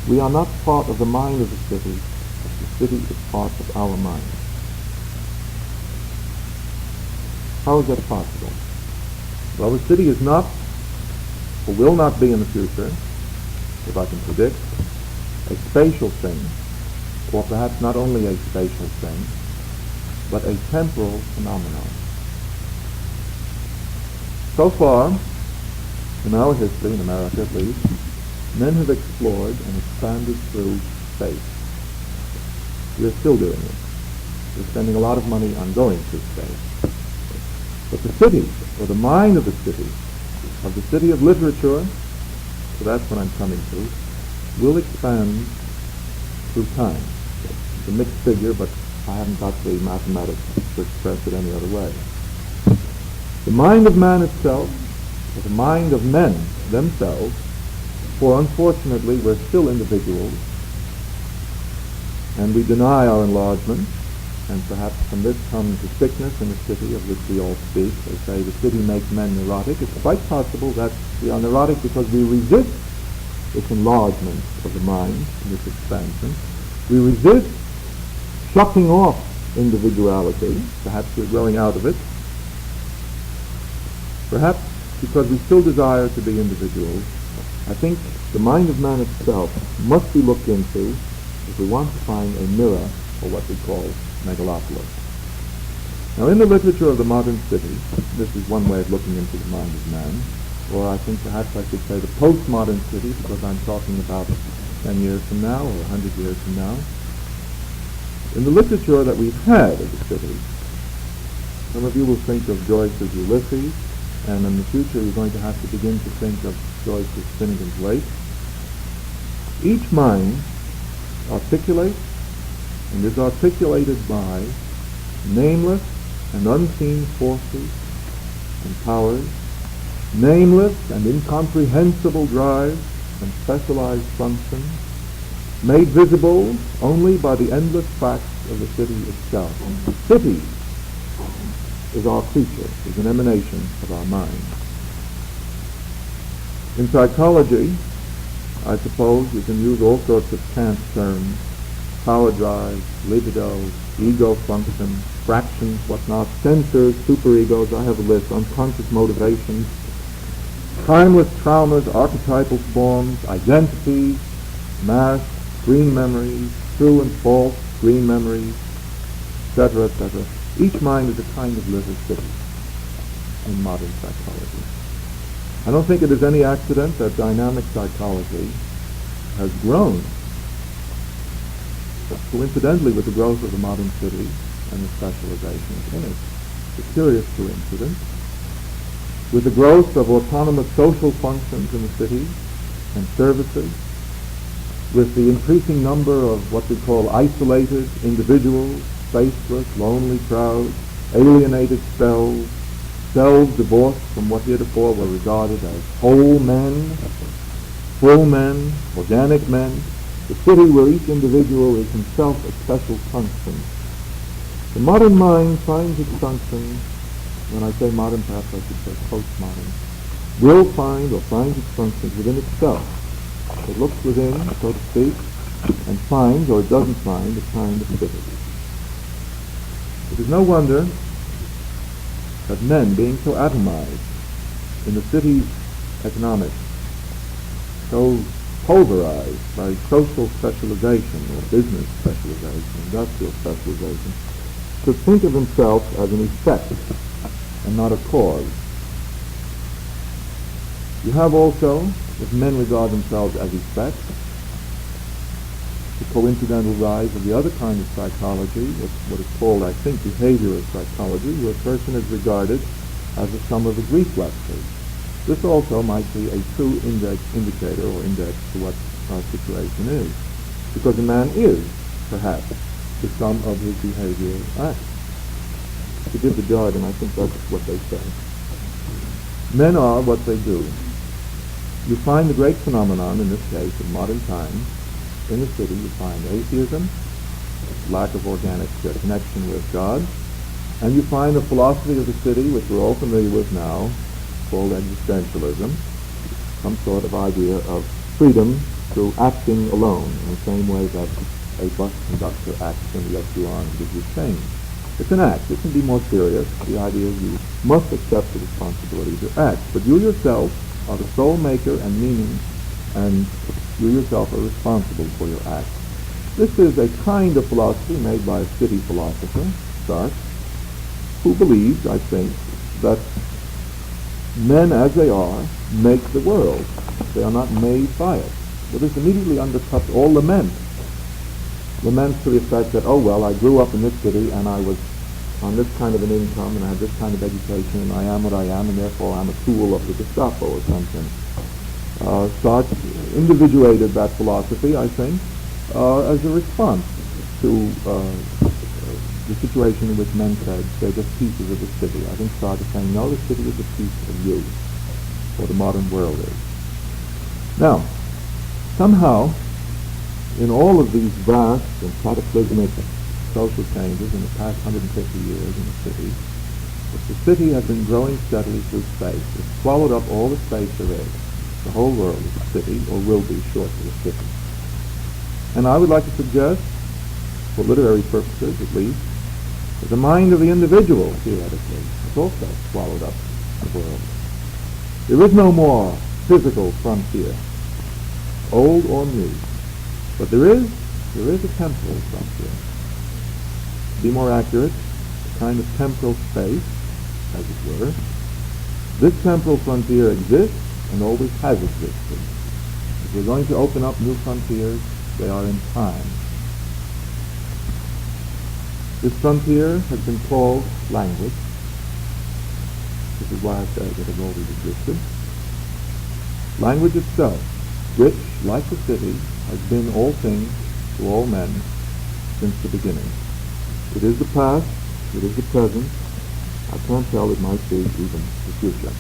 We are not part of the mind of the city, but the city is part of our mind. How is that possible? Well, the city is not, or will not be in the future, if I can predict, a spatial thing, or perhaps not only a spatial thing, but a temporal phenomenon. So far, in our history, in America at least, men have explored and expanded through space. We're still doing it. We're spending a lot of money on going through space. But the city, or the mind of the city of literature, so that's what I'm coming to, will expand through time. It's a mixed figure, but I haven't got the mathematics to express it any other way. The mind of man itself, or the mind of men themselves, for unfortunately we're still individuals, and we deny our enlargement, and perhaps from this comes the sickness in the city of which we all speak. They say the city makes men neurotic. It's quite possible that we are neurotic because we resist this enlargement of the mind, this expansion. We resist shucking off individuality. Perhaps we're growing out of it. Perhaps because we still desire to be individuals. I think the mind of man itself must be looked into if we want to find a mirror for what we call megalopolis. Now, in the literature of the modern city, this is one way of looking into the mind of man, or I think perhaps I should say the postmodern city, because I'm talking about 10 years from now or 100 years from now. In the literature that we've had of the city, some of you will think of Joyce's Ulysses, and in the future you're going to have to begin to think of Joyce's Finnegan's Wake. Each mind articulates and is articulated by nameless and unseen forces and powers, nameless and incomprehensible drives and specialized functions, made visible only by the endless facts of the city itself. The city is our creature, is an emanation of our mind. In psychology, I suppose you can use all sorts of cant terms: power drive, libido, ego function, fractions, whatnot, sensors, superegos, I have a list, unconscious motivations. Timeless traumas, archetypal forms, identities, masks, green memories, true and false green memories, etc., etc. Each mind is a kind of little city in modern psychology. I don't think it is any accident that dynamic psychology has grown, coincidentally with the growth of the modern city and the specialization in it. It's a curious coincidence. With the growth of autonomous social functions in the city and services, with the increasing number of what we call isolated individuals, faceless, lonely crowds, alienated cells divorced from what heretofore were regarded as whole men, full men, organic men, the city where each individual is himself a special function. The modern mind finds its function, when I say modern, perhaps I should say postmodern, will find or finds its functions within itself. It looks within, so to speak, and finds or it doesn't find a kind of city. It is no wonder that men, being so atomized in the city's economics, so pulverized by social specialization or business specialization, industrial specialization, should think of himself as an effect and not a cause. You have also, if men regard themselves as effects, the coincidental rise of the other kind of psychology, what is called, I think, behavioral psychology, where a person is regarded as a sum of his reflexes. This also might be a true indicator or index to what our situation is, because a man is, perhaps, the sum of his behavioral acts. To give the jargon, I think that's what they say. Men are what they do. You find the great phenomenon, in this case, in modern times. In the city, you find atheism, lack of organic connection with God, and you find the philosophy of the city, which we're all familiar with now, called existentialism, some sort of idea of freedom through acting alone, in the same way that a bus conductor acts and lets you on and gives you change. It's an act. It can be more serious. The idea is you must accept the responsibility to act, but you yourself are the sole maker and meaning, and you yourself are responsible for your acts. This is a kind of philosophy made by a city philosopher, Sartre, who believes, I think, that men as they are make the world. They are not made by it. So this immediately undercuts all lament. Laments to the effect that, oh well, I grew up in this city and I was on this kind of an income and I had this kind of education and I am what I am and therefore I'm a tool of the Gestapo or something. Sartre individuated that philosophy, I think, as a response to the situation in which men said they're just pieces of the city. I think Sartre is saying, no, the city is a piece of you, or the modern world is. Now, somehow, in all of these vast and cataclysmic social changes in the past 150 years in the city, if the city has been growing steadily through space, it's swallowed up all the space there is. The whole world is a city, or will be shortly a city. And I would like to suggest, for literary purposes at least, that the mind of the individual, theoretically, is also swallowed up the world. There is no more physical frontier, old or new, but there is a temporal frontier. To be more accurate, a kind of temporal space, as it were. This temporal frontier exists and always has existed. If we're going to open up new frontiers, they are in time. This frontier has been called language. This is why I say that it always existed. Language itself, which, like the city, has been all things to all men since the beginning. It is the past, it is the present. I can't tell, it might be even the future.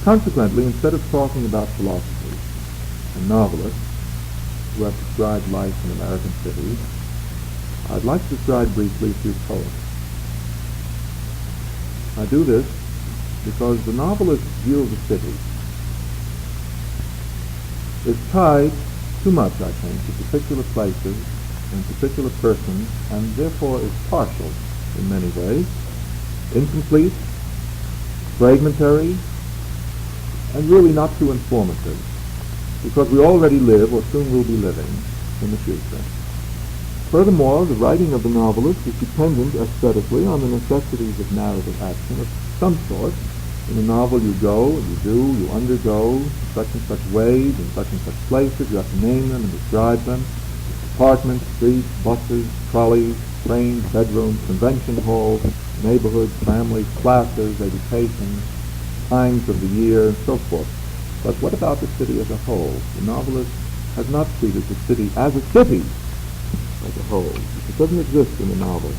Consequently, instead of talking about philosophers and novelists who have described life in American cities, I'd like to describe briefly a few poets. I do this because the novelist's view of the city is tied too much, I think, to particular places and particular persons, and therefore is partial in many ways, incomplete, fragmentary, and really not too informative, because we already live, or soon will be living, in the future. Furthermore, the writing of the novelist is dependent aesthetically on the necessities of narrative action of some sort. In a novel you go, and you undergo such and such ways in such and such places. You have to name them and describe them. Apartments, streets, buses, trolleys, trains, bedrooms, convention halls, neighborhoods, families, classes, education, times of the year, and so forth. But what about the city as a whole? The novelist has not treated the city as a city as a whole. It doesn't exist in the novel,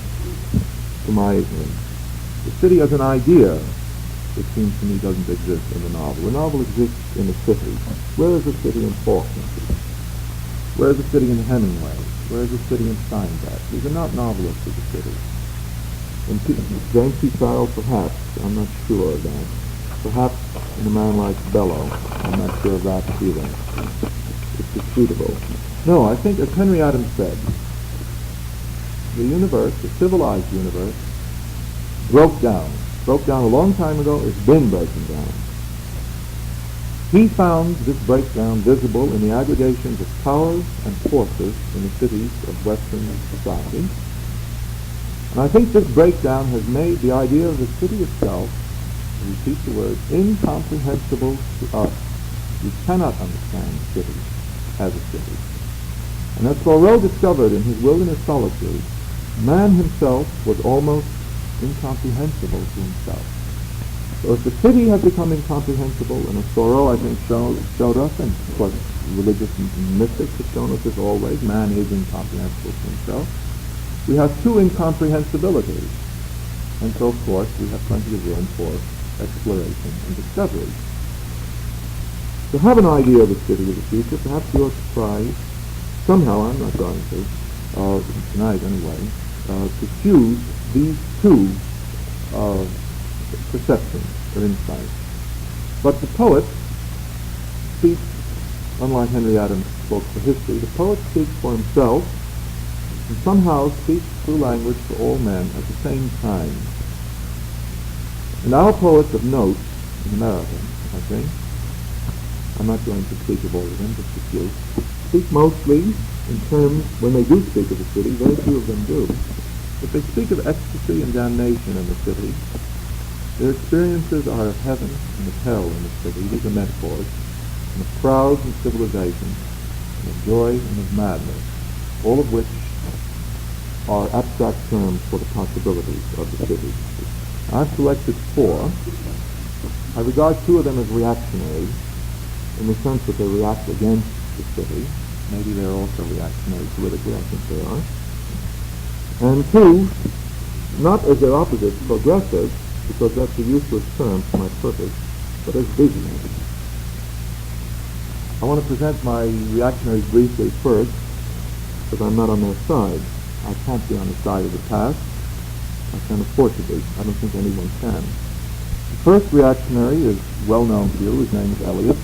to my ignorance. The city as an idea, it seems to me, doesn't exist in the novel. The novel exists in a city. Where is the city in Faulkner? Where is the city in Hemingway? Where is the city in Steinbeck? These are not novelists of the city. In James P. Farrell, perhaps. I'm not sure of that. Perhaps in a man like Bellow. I'm not sure of that either. It's disputable. No, I think, as Henry Adams said, the universe, the civilized universe, broke down a long time ago. It's been breaking down. He found this breakdown visible in the aggregations of powers and forces in the cities of Western society. And I think this breakdown has made the idea of the city itself, to repeat the word, incomprehensible to us. You cannot understand city as a city. And as Thoreau discovered in his wilderness solitude, man himself was almost incomprehensible to himself. So if the city has become incomprehensible, and as Thoreau, I think, showed us, and of course religious mystics have shown us as always, man is incomprehensible to himself, we have two incomprehensibilities. And so, of course, we have plenty of room for exploration and discovery. To have an idea of the city of the future, perhaps you ought to try, somehow, I'm not going to, tonight anyway, to fuse these two perceptions or insights. But the poet speaks, unlike Henry Adams spoke for history, the poet speaks for himself and somehow speaks through language for all men at the same time. And our poets of note in America, I think, I'm not going to speak of all of them, just a few, speak mostly in terms, when they do speak of the city, very few of them do, but they speak of ecstasy and damnation in the city. Their experiences are of heaven and of hell in the city. These are metaphors, and of crowds and civilization, and of joy and of madness, all of which are abstract terms for the possibilities of the city. I've selected four. I regard two of them as reactionary, in the sense that they react against the city. Maybe they're also reactionary politically, I think they are. And two, not as their opposites, progressive, because that's a useless term for my purpose, but as visionary. I want to present my reactionaries briefly first, because I'm not on their side. I can't be on the side of the past. I can't afford to be. I don't think anyone can. The first reactionary is well known to you. His name is Eliot,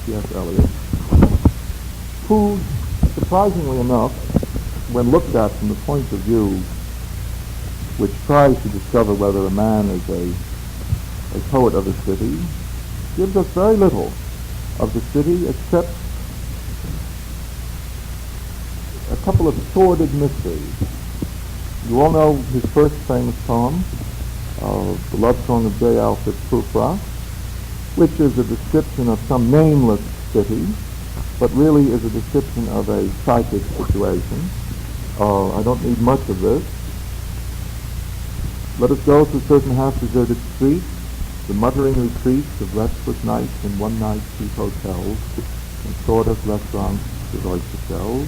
C.S. Eliot, who, surprisingly enough, when looked at from the point of view which tries to discover whether a man is a poet of the city, gives us very little of the city except a couple of sordid mysteries. You all know his first famous poem, the love song of J. Alfred Prufrock, which is a description of some nameless city, but really is a description of a psychic situation. I don't need much of this. Let us go through certain half-deserted streets, the muttering retreats of restless nights in one-night cheap hotels, and sawdust restaurants with oyster shells.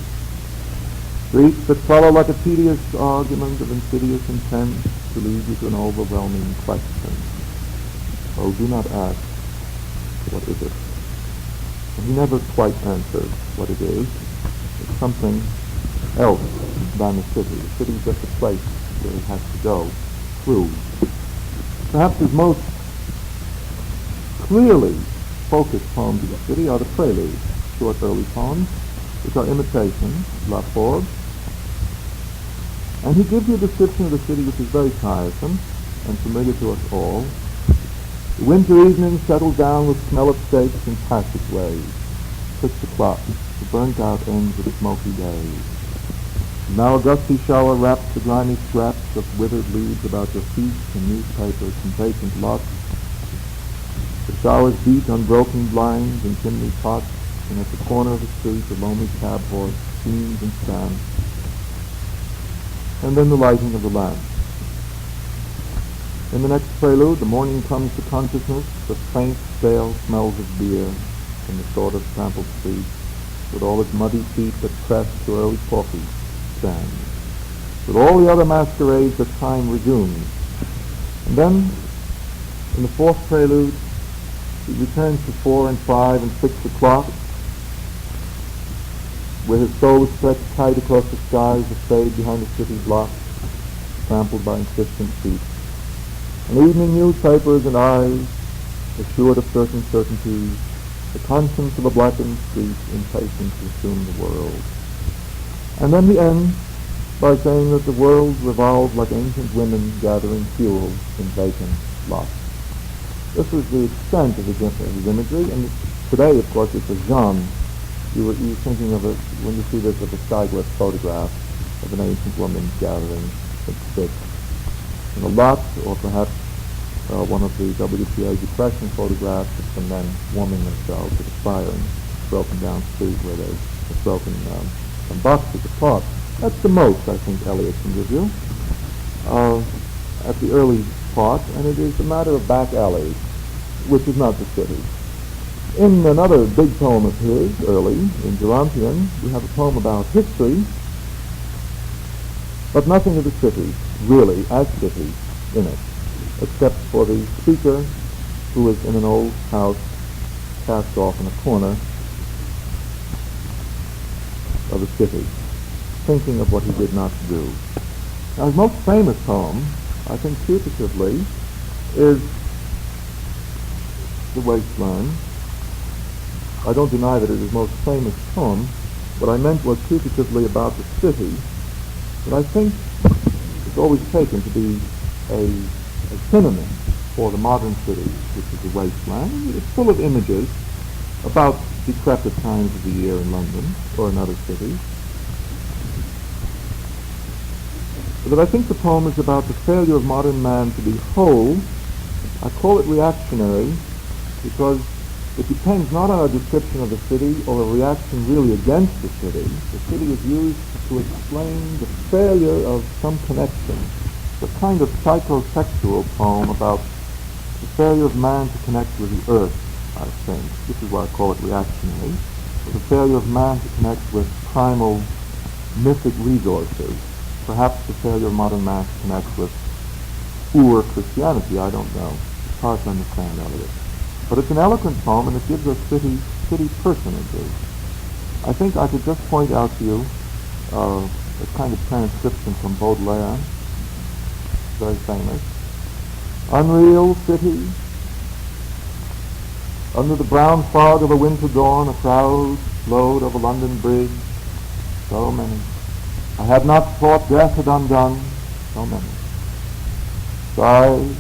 Streets that follow like a tedious argument of insidious intent to lead you to an overwhelming question. Oh, do not ask, what is it? And he never quite answers what it is. It's something else than the city. The city is just a place where he has to go through. Perhaps his most clearly focused poems of the city are the preludes, short early poems, which are imitations, La Forge. And he gives you a description of the city which is very tiresome and familiar to us all. The winter evening settled down with smell of steaks and passageways. 6 o'clock, the burnt-out ends of smoky days. Now a gusty shower wraps the grimy scraps of withered leaves about your feet and newspapers and vacant lots. The showers beat on broken blinds and chimney pots, and at the corner of the street a lonely cab horse steams and stands. And then the lighting of the lamp. In the next prelude, the morning comes to consciousness, the faint, stale smells of beer from the sort of trampled street, with all its muddy feet that press to early coffee stands, with all the other masquerades that time resumes. And then, in the fourth prelude, he returns to 4 and 5 and 6 o'clock, where his soul is stretched tight across the skies that fade behind the city blocks, trampled by insistent feet. And evening newspapers and eyes, assured of certain certainties, the conscience of a blackened street, impatient to assume the world. And then he ends by saying that the world revolves like ancient women gathering fuel in vacant lots. This is the extent of his imagery, and today, of course, it's a genre. You're thinking of it, when you see this, of a skyglyph photograph of an ancient woman gathering its sticks in a lot, or perhaps one of the WPA depression photographs of some men warming themselves at a fire in a broken down street where they've broken some boxes apart. That's the most, I think, Eliot can give you at the early part, and it is a matter of back alleys, which is not the city. In another big poem of his, early, in Gerontian, we have a poem about history, but nothing of the city, really, as city, in it, except for the speaker who is in an old house cast off in a corner of the city, thinking of what he did not do. Now, his most famous poem, I think putatively, is The Wasteland. I don't deny that it is his most famous poem. What I meant was putatively about the city, but I think it's always taken to be a synonym for the modern city, which is the wasteland. It's full of images about decrepit times of the year in London or in other cities. But I think the poem is about the failure of modern man to be whole. I call it reactionary because it depends not on a description of the city or a reaction really against the city. The city is used to explain the failure of some connection. It's a kind of psychosexual poem about the failure of man to connect with the earth, I think. This is why I call it reactionary. The failure of man to connect with primal mythic resources. Perhaps the failure of modern man to connect with Ur Christianity, I don't know. It's hard to understand Eliot. But it's an eloquent poem, and it gives us city personages. I think I could just point out to you a kind of transcription from Baudelaire, very famous. Unreal city, under the brown fog of a winter dawn, a crowd flowed over London Bridge, so many. I had not thought death had undone, so many. Sighs,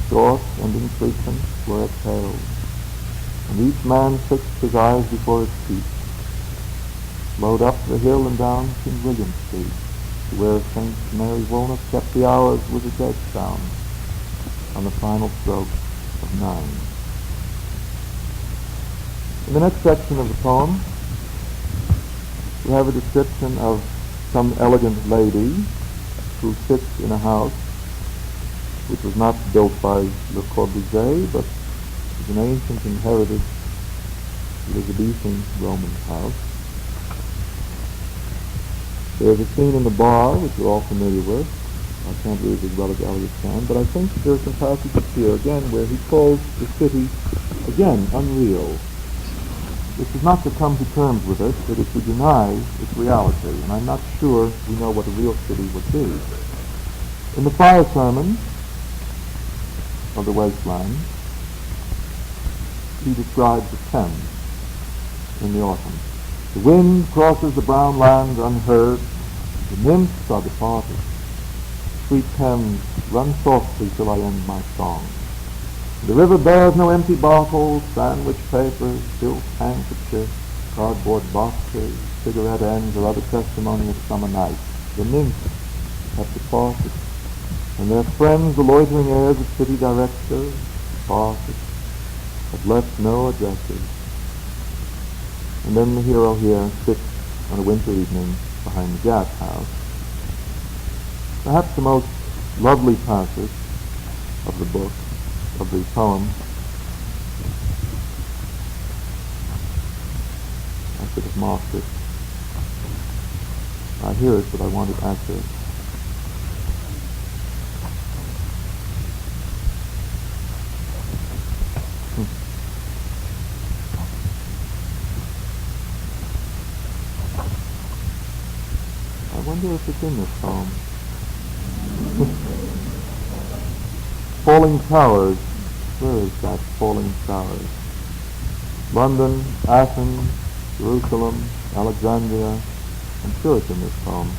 short and infrequent, were exhaled, and each man fixed his eyes before his feet, flowed up the hill and down King William Street, to where St. Mary Woolnoth kept the hours with a dead sound on the final stroke of 9. In the next section of the poem, we have a description of some elegant lady who sits in a house which was not built by Le Corbusier, but is an ancient inherited Elizabethan Roman house. There's a scene in the bar, which you're all familiar with. I can't read as well as Eliot can, but I think there are some passages here, again, where he calls the city, again, unreal. This is not to come to terms with it, it is to deny its reality, and I'm not sure we know what a real city would be. In the fire sermon of the wasteland, he describes the Thames in the autumn. The wind crosses the brown land unheard, the nymphs are departed. Sweet Thames, run softly till I end my song. The river bears no empty bottles, sandwich papers, silk handkerchiefs, cardboard boxes, cigarette ends, or other testimony of summer nights. The nymphs have departed, and their friends, the loitering heirs of city directors, bosses, have left no addresses. And then the hero here sits on a winter evening behind the gas house. Perhaps the most lovely passage of the book, of the poem. I should have marked it. I hear it, but I want it accurate. I wonder if it's in this poem. Falling towers. Where is that? Falling towers. London, Athens, Jerusalem, Alexandria. I'm sure it's in this poem.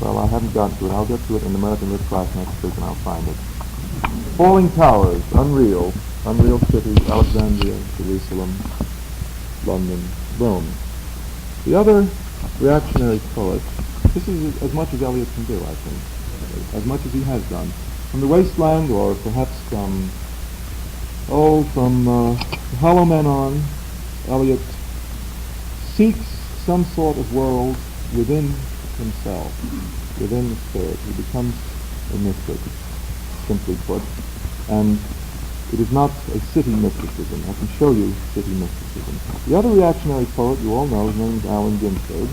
Well, I haven't gotten to it. I'll get to it in the American Lit class next week and I'll find it. Falling towers. Unreal. Unreal city. Alexandria, Jerusalem, London, Rome. The other reactionary poet, this is as much as Eliot can do, I think, as much as he has done. From the wasteland, or perhaps from Hollow Men on, Eliot seeks some sort of world within himself, within the spirit. He becomes a mystic, simply put, and it is not a city mysticism. I can show you city mysticism. The other reactionary poet you all know, his name is Allen Ginsberg.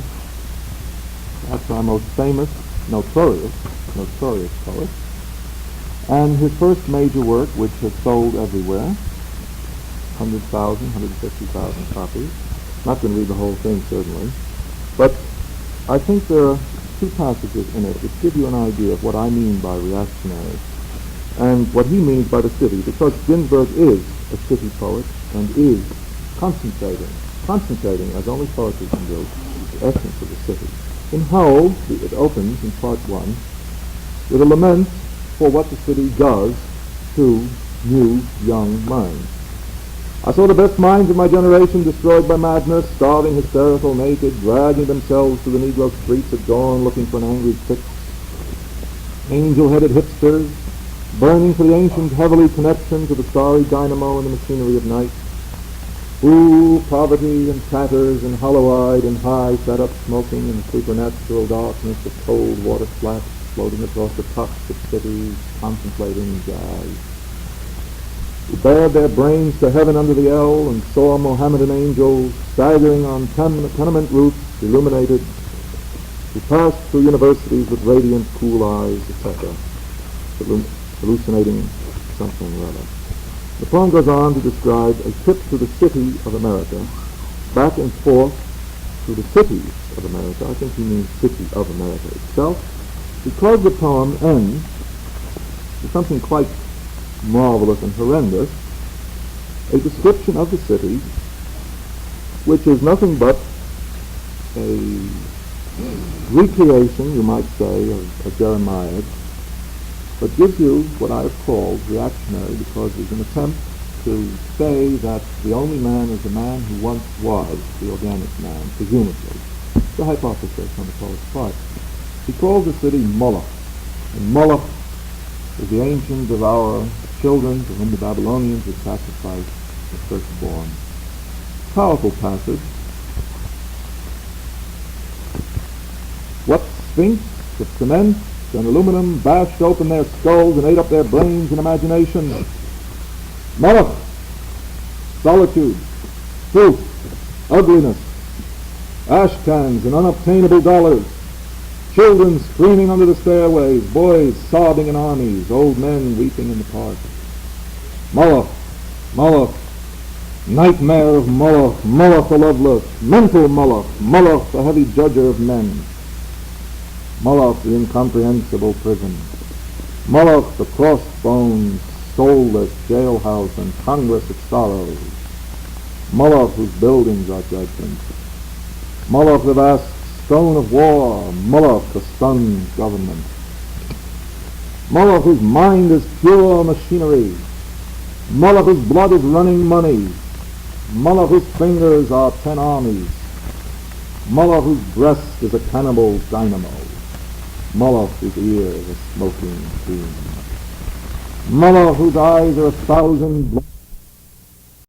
That's our most famous, notorious poet. And his first major work, which has sold everywhere, 100,000, 150,000 copies. Not going to read the whole thing, certainly. But I think there are two passages in it which give you an idea of what I mean by reactionary and what he means by the city, because Ginsberg is a city poet and is concentrating as only poetry can do, the essence of the city. In Howl, it opens in part one with a lament for what the city does to new, young minds. I saw the best minds of my generation destroyed by madness, starving, hysterical, naked, dragging themselves to the Negro streets at dawn looking for an angry fix. Angel-headed hipsters, burning for the ancient heavenly connection to the starry dynamo and the machinery of night. Ooh, poverty and tatters and hollow-eyed and high sat up smoking in supernatural darkness of cold water flats floating across the tops of cities, contemplating jazz. Who bared their brains to heaven under the L and saw Mohammedan angels staggering on tenement roofs illuminated, who passed through universities with radiant, cool eyes, etc., hallucinating something or other. The poem goes on to describe a trip to the city of America, back and forth to the cities of America. I think he means city of America itself, because the poem ends with something quite marvelous and horrendous, a description of the city, which is nothing but a recreation, you might say, of Jeremiah, but gives you what I have called reactionary, because it's an attempt to say that the only man is the man who once was the organic man, presumably. It's a hypothesis on the poet's part. He calls the city Moloch, and Moloch is the ancient devourer of children to whom the Babylonians would sacrifice the firstborn. Powerful passage. What sphinx of cement and aluminum bashed open their skulls and ate up their brains and imagination? Moloch, solitude, truth, ugliness, ash cans and unobtainable dollars, children screaming under the stairways, boys sobbing in armies, old men weeping in the park. Moloch, Moloch, nightmare of Moloch, Moloch the loveless, mental Moloch, Moloch the heavy judger of men, Moloch the incomprehensible prison, Moloch the cross-bones, soulless jailhouse and congress of sorrows, Moloch whose buildings are judgments, Moloch the vast stone of war, Moloch the stunned government. Moloch whose mind is pure machinery, Moloch whose blood is running money, Moloch whose fingers are 10 armies, Moloch whose breast is a cannibal's dynamo, Moloch whose ear is a smoking tomb, Moloch whose eyes are 1,000